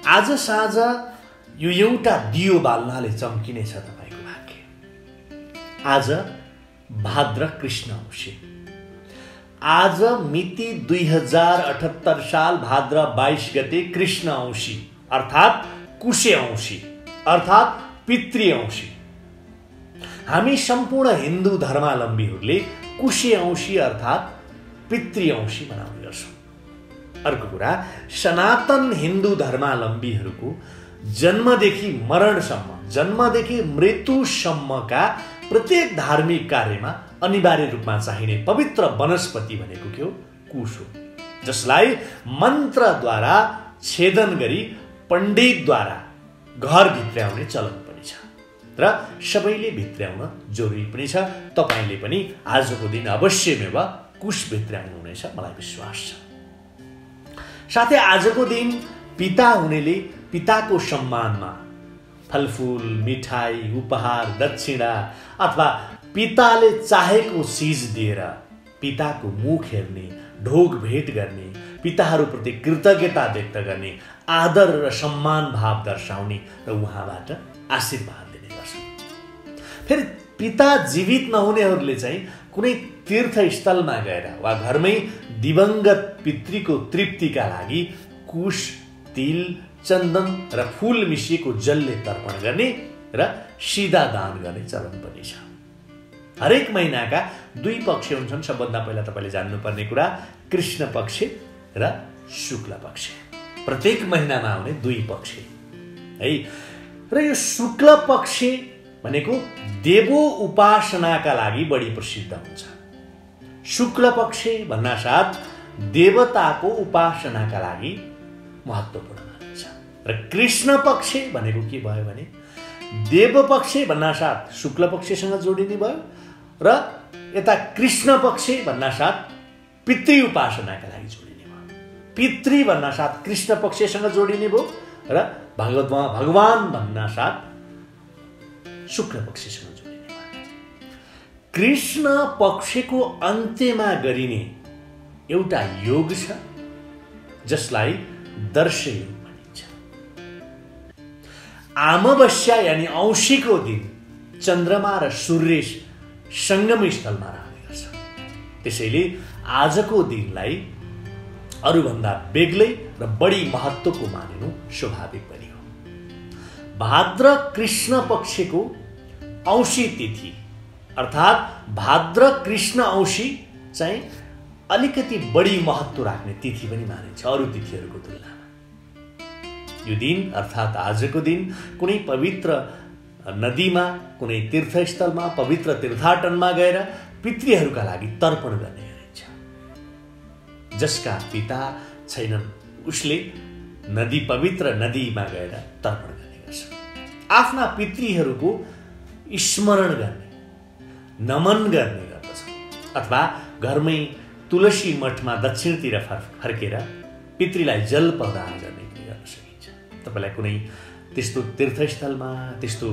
आज साँझ यो एउटा दियो बाल्नाले चम्किनेछ तपाईको भाग्य। आज भाद्र कृष्ण औँसी। आज मिति 2078 साल भाद्र 22 गते कृष्ण औँसी अर्थात् कुशे औँसी अर्थात् पितृ औँसी। हामी सम्पूर्ण हिन्दू धर्मावलम्बीहरूले कुशे औँसी अर्थात् पितृ औँसी मनाउने गर्छौँ। अर्को कुरा, सनातन हिन्दू धर्मावलम्बीहरूको जन्मदेखि मरणसम्म, जन्मदेखि मृत्युसम्मका प्रत्येक धार्मिक कार्यमा अनिवार्य रूपमा चाहिने पवित्र वनस्पति भनेको के हो? कुश हो, जसलाई मन्त्रद्वारा छेदन गरी पण्डितद्वारा घर भित्र्याउने चलन पनि छ र सबैले भित्र्याउन जरुरी पनि छ। तपाईले पनि आजको दिन अवश्यमेव कुश भित्र्याउनु हुनेछ, मलाई विश्वास छ। साथै आजको दिन पिता हुनेले पिताको सम्मानमा फलफूल, मिठाई, उपहार, दक्षिणा अथवा पिताले चाहेको चीज दिएर पिताको मुख हेर्ने, ढोग भेट गर्ने, पिताहरूप्रति कृतज्ञता व्यक्त गर्ने, आदर र सम्मान भाव दर्शाउने र उहाँबाट आशीर्वाद लिने गर्छन्। फेरि पिता जीवित नहुनेहरूले चाहिँ कुनै तीर्थस्थलमा गएर वा घरमै दिवंगत पितृको तृप्तिका लागि कुश, तिल, चन्दन र फूल मिसिएको जलले तर्पण गर्ने र सिधा दान गर्ने चलन पनि छ। हरेक महिनाका 2 पक्ष हुन्छन्। सबभन्दा पहिला तपाईले जान्नुपर्ने कुरा कृष्ण पक्ष र शुक्ल पक्ष। प्रत्येक महिनामा आउने 2 पक्ष है। र यो शुक्ल पक्ष भनेको देवो उपासनाका लागि बढी प्रसिद्ध हुन्छ। शुक्ल पक्ष भन्नासाथ देवताको उपासनाका लागि महत्त्वपूर्ण मानिन्छ। र कृष्ण पक्ष भनेको के भयो भने देव पक्ष भन्नासाथ शुक्ल पक्षसँग जोडिने भयो र यता कृष्ण पक्ष भन्नासाथ पितृ उपासनाका लागि जोडिने भयो। पितृ भन्नासाथ कृष्ण पक्षसँग जोडिने भयो र भगवान भन्नासाथ शुक्ल पक्षसँग जोडिने भयो। कृष्ण पक्षको अन्त्यमा गरिने एउटा योग छ जसलाई दर्श योग भनिन्छ। अमावस्या यानी औँसीको दिन चन्द्रमा र सूर्य संगम स्थलमा रहने गर्छ। त्यसैले आजको दिनलाई अरूभन्दा बेग्लै र बढी महत्त्वको मानिनु स्वाभाविक पनि हो। भाद्र कृष्ण पक्षको औँसी तिथि अर्थात् भाद्र कृष्ण औँसी चाहिँ अलिकति बढी महत्त्व राख्ने तिथि पनि मानिन्छ अरू तिथिहरूको तुलनामा। यो दिन अर्थात् आजको दिन कुनै पवित्र नदीमा, कुनै तीर्थस्थलमा, पवित्र तीर्थाटनमा गएर पितृहरूका लागि तर्पण गर्ने गरिन्छ। जसका पिता छैनन् उसले पवित्र नदीमा गएर तर्पण गर्ने गर्छ। आफ्ना पितृहरूको स्मरण गर्ने, नमन गर्ने गर्दछ। अथवा घरमै तुलसी मठमा दक्षिणतिर फर्केर पितृलाई जल प्रदान गर्ने पनि गर्न सकिन्छ। तपाईलाई कुनै त्यस्तो तीर्थस्थलमा, त्यस्तो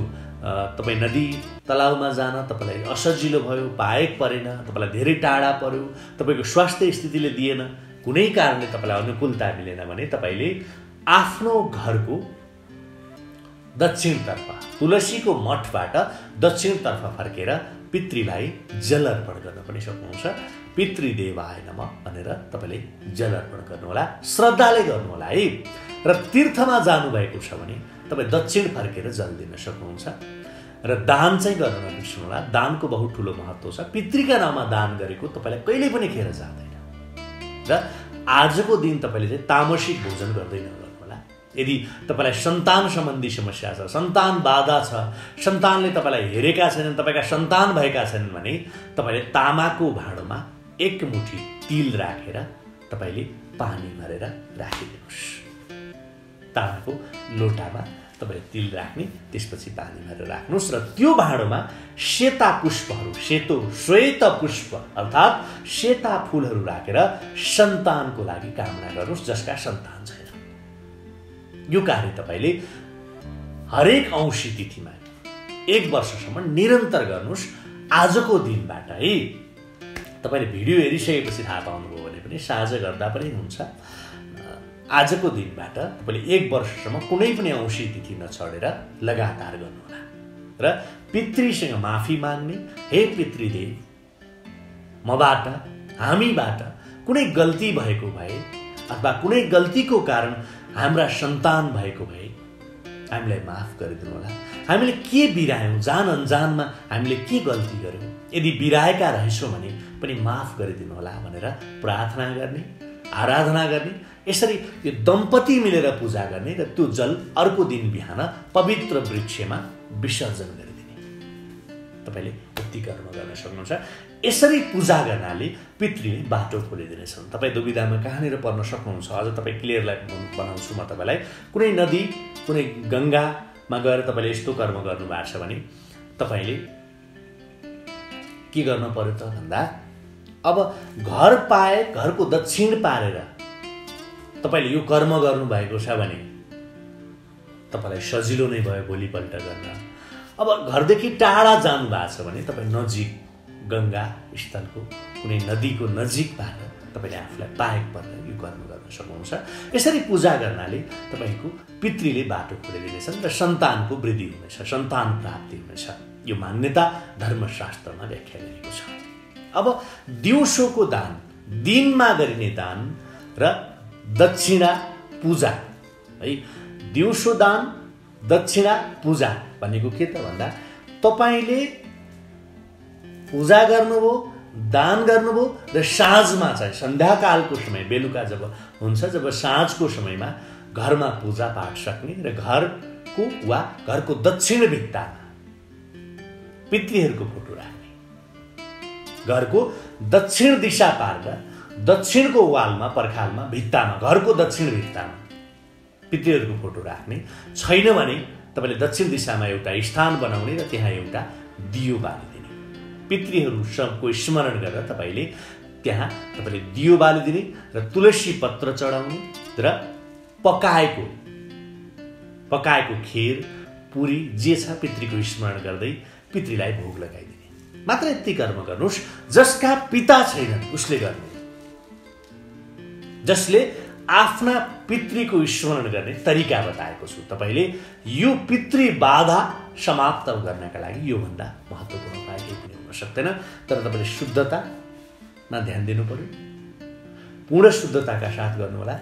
तपाईँ नदी तलाउमा जान तपाईलाई असजिलो भयो, पाएक परेन, तपाईलाई धेरै टाढा पर्यो, तपाईँको स्वास्थ्य स्थितिले दिएन, कुनै कारणले तपाईलाई अनुकूलता मिलेन भने तपाईले आफ्नो घरको दक्षिणतर्फ तुलसीको मठबाट दक्षिणतर्फ फर्केर पितृलाई जल अर्पण गर्न पनि सक्नुहुन्छ। पितृदेवाय नमः भनेर तपाईले जल अर्पण गर्नुहोला, श्रद्धाले गर्नुहोला है। र तीर्थमा जानुभएको छ भने तपाईँ दक्षिण फर्केर जल दिन सक्नुहुन्छ। र दान चाहिँ गर्न नबिर्सनुहोला, दानको बहुत ठुलो महत्त्व छ। पितृका नाममा दान गरेको तपाईँलाई कहिल्यै पनि खेर जाँदैन। र आजको दिन तपाईँले चाहिँ तामसिक भोजन गर्दै नगर्नुहोला। यदि तपाईँलाई सन्तान सम्बन्धी समस्या छ, सन्तान बाधा छ, सन्तानले तपाईँलाई हेरेका छैनन्, तपाईँका सन्तान भएका छैनन् भने तपाईँले तामाको भाँडोमा 1 मुठी तिल राखेर तपाईँले पानी भरेर राखिदिनुहोस्। तामाको लोटामा तपाईँले तिल राख्ने, त्यसपछि पानी भरेर राख्नुहोस् र त्यो भाँडोमा सेता पुष्पहरू, श्वेत पुष्प अर्थात् सेता फुलहरू राखेर सन्तानको लागि कामना गर्नुहोस् जसका सन्तान छैन। यो कार्य तपाईँले हरेक औँसी तिथिमा 1 वर्षसम्म निरन्तर गर्नुहोस्। आजको दिनबाट है तपाईँले भिडियो हेरिसकेपछि थाहा पाउनुभयो भने पनि साझा गर्दा पनि हुन्छ। आजको दिनबाट तपाईँले 1 वर्षसम्म कुनै पनि औँसी तिथि नछोडेर लगातार गर्नुहोला र पितृसँग माफी माग्ने, हे पितृदेव, मबाट, हामीबाट कुनै गल्ती भएको भए अथवा कुनै गल्तीको कारण हाम्रा सन्तान भएको भए हामीलाई माफ गरिदिनु होला। हामीले के बिरायौँ, जान अनजानमा हामीले के गल्ती गर्यौँ, यदि बिराएका रहेछौँ भने पनि माफ गरिदिनु होला भनेर प्रार्थना गर्ने, आराधना गर्ने। यसरी यो दम्पति मिलेर पूजा गर्ने र त्यो जल अर्को दिन बिहान पवित्र वृक्षमा विसर्जन गरिदिने। तपाईँले यति कर्म गर्न सक्नुहुन्छ। यसरी पूजा गर्नाले पितृले बाटो खोलिदिनेछन्। तपाईँ दुविधामा कहाँनिर पर्न सक्नुहुन्छ, अझ तपाईँ क्लियरलाई बनाउँछु म तपाईँलाई। कुनै नदी, कुनै गङ्गामा गएर तपाईँले यस्तो कर्म गर्नुभएको छ भने तपाईँले के गर्नु पर्यो त भन्दा, अब घर पाए घरको दक्षिण पारेर तपाईँले यो कर्म गर्नुभएको छ भने तपाईँलाई सजिलो नै भयो भोलिपल्ट गर्न। अब घरदेखि टाढा जानु भएको छ भने तपाईँ नजिक गङ्गा स्थलको कुनै नदीको नजिकबाट तपाईँले आफूलाई पाएक परेर यो कर्म गर्न सक्नुहुन्छ। यसरी पूजा गर्नाले तपाईँको पितृले बाटो खोलिदिनेछन् र सन्तानको वृद्धि हुनेछ, सन्तान प्राप्ति हुनेछ। यो मान्यता धर्मशास्त्रमा व्याख्या गरिएको छ। अब दिउँसोको दान, दिनमा गरिने दान र दक्षिणा पूजा है। दिउँसो दान, दक्षिणा पूजा भनेको के त भन्दा, तपाईँले पूजा गर्नुभयो, दान गर्नुभयो र साँझमा चाहिँ सन्ध्याकालको समय, बेलुका जब हुन्छ, जब साँझको समयमा घरमा पूजा पाठ सक्ने र घरको वा घरको दक्षिण भित्तामा पितृहरूको फोटो राख्ने, घरको दक्षिण दिशा पारेर दक्षिणको वालमा, पर्खालमा, भित्तामा, घरको दक्षिण भित्तामा पितृहरूको फोटो राख्ने। छैन भने तपाईँले दक्षिण दिशामा एउटा स्थान बनाउने र त्यहाँ एउटा दियो बालिदिने। पितृहरूको स्मरण गरेर तपाईँले त्यहाँ तपाईँले दियो बालिदिने र तुलसी पत्र चढाउने र पकाएको खीर, पुरी जे छ पितृको स्मरण गर्दै पितृलाई भोग लगाइदिने। मात्र यति कर्म गर्नुहोस्। जसका पिता छैनन् उसले गर्ने, जसले आफ्ना पितृको स्मरण गर्ने तरिका बताएको छु। तपाईँले यो पितृ बाधा समाप्त गर्नका लागि योभन्दा महत्त्वपूर्ण उपाय केही पनि हुन सक्दैन। तर तपाईँले शुद्धतामा ध्यान दिनु पर्यो, पूर्ण शुद्धताका साथ गर्नुहोला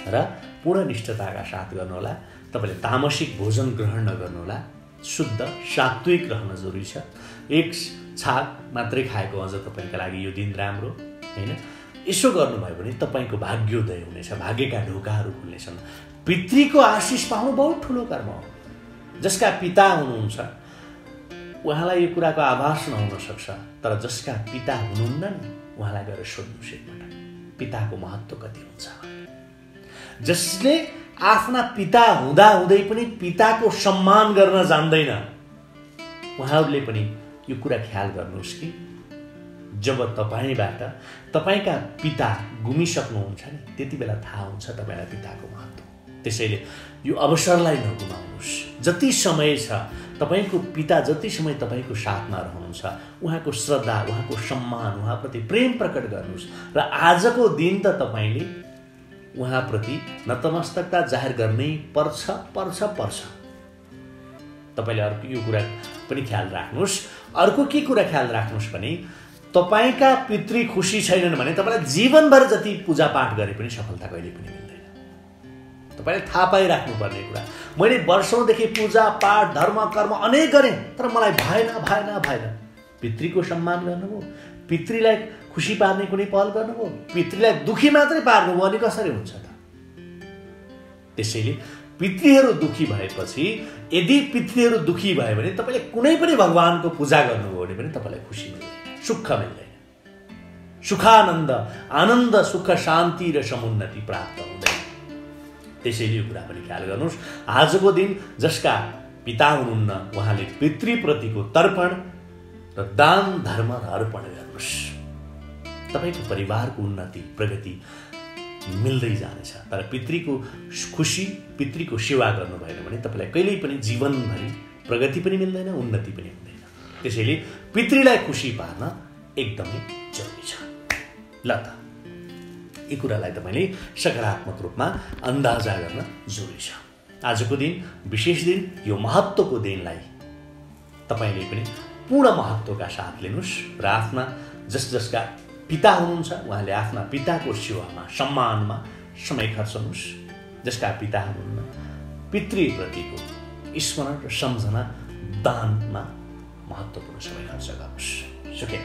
र पूर्ण निष्ठताका साथ गर्नुहोला। तपाईँले तामसिक भोजन ग्रहण नगर्नुहोला, शुद्ध सात्विक रहन जरुरी छ। 1 छाक मात्रै खाएको अझ तपाईँका लागि यो दिन राम्रो होइन। यसो गर्नुभयो भने तपाईँको भाग्योदय हुनेछ, भाग्यका ढोकाहरू खुल्नेछन्। पितृको आशिष पाउनु बहुत ठुलो कर्म हो। जसका पिता हुनुहुन्छ उहाँलाई यो कुराको आभास नहुन सक्छ, तर जसका पिता हुनुहुन्न नि उहाँलाई गएर सोध्नुहोस् एकपटक, पिताको महत्त्व कति हुन्छ। जसले आफ्ना पिता हुँदाहुँदै पनि पिताको सम्मान गर्न जान्दैन, उहाँहरूले पनि यो कुरा ख्याल गर्नुहोस् कि जब तपाईँबाट तपाईँका पिता गुमिसक्नुहुन्छ नि त्यति बेला थाहा हुन्छ तपाईँलाई पिताको महत्त्व। त्यसैले यो अवसरलाई नगुमाउनुहोस्। जति समय छ तपाईँको पिता जति समय तपाईँको साथमा रहनुहुन्छ उहाँको श्रद्धा, उहाँको सम्मान, उहाँप्रति प्रेम प्रकट गर्नुहोस्। र आजको दिन त तपाईँले उहाँप्रति नतमस्तकता जाहेर गर्नै पर्छ। तपाईँले अर्को यो कुरा पनि ख्याल राख्नुहोस्। अर्को के कुरा ख्याल राख्नुहोस् भने तपाईँका पितृ खुसी छैनन् भने तपाईँलाई जीवनभर जति पूजापाठ गरे पनि सफलता कहिले पनि मिल्दैन। तपाईँले थाहा पाइराख्नुपर्ने कुरा, मैले वर्षौँदेखि पूजापाठ धर्म कर्म अनेक गरेँ तर मलाई भएन। पितृको सम्मान गर्नुभयो, पितृलाई खुसी पार्ने कुनै पहल गर्नुभयो, पितृलाई दुखी मात्रै पार्नुभयो अनि कसरी हुन्छ त? त्यसैले पितृहरू दुखी भएपछि, यदि पितृहरू दुखी भयो भने तपाईँले कुनै पनि भगवानको पूजा गर्नुभयो भने पनि तपाईँलाई खुसी मिल्दैन, सुख मिल्दैन। सुखानन्द, आनन्द, सुख, शान्ति र समुन्नति प्राप्त हुँदैन। त्यसैले यो कुरा पनि ख्याल गर्नुहोस्। आजको दिन जसका पिता हुनुहुन्न उहाँले पितृप्रतिको तर्पण र दान धर्म र अर्पण गर्नुहोस्। तपाईँको परिवारको उन्नति प्रगति मिल्दै जानेछ। तर पितृको खुसी, पितृको सेवा गर्नु भएन भने तपाईँलाई कहिल्यै पनि जीवनभरि प्रगति पनि मिल्दैन, उन्नति पनि हुँदैन। त्यसैले पितृलाई खुसी पार्न एकदमै जरुरी छ। ल त यी कुरालाई तपाईँले सकारात्मक रूपमा अन्दाजा गर्न जरुरी छ। आजको दिन विशेष दिन, यो महत्त्वको दिनलाई तपाईँले पनि पूर्ण महत्त्वका साथ लिनुहोस् र आफ्ना जसका पिता हुनुहुन्छ उहाँले आफ्ना पिताको सेवामा सम्मानमा समय खर्चाउनुहोस्। जसका पिता हुनुहुन्न पितृप्रतिको स्मरण र सम्झना दानमा महत्त्वपूर्ण समय खर्च गर्नुहोस्। सुखी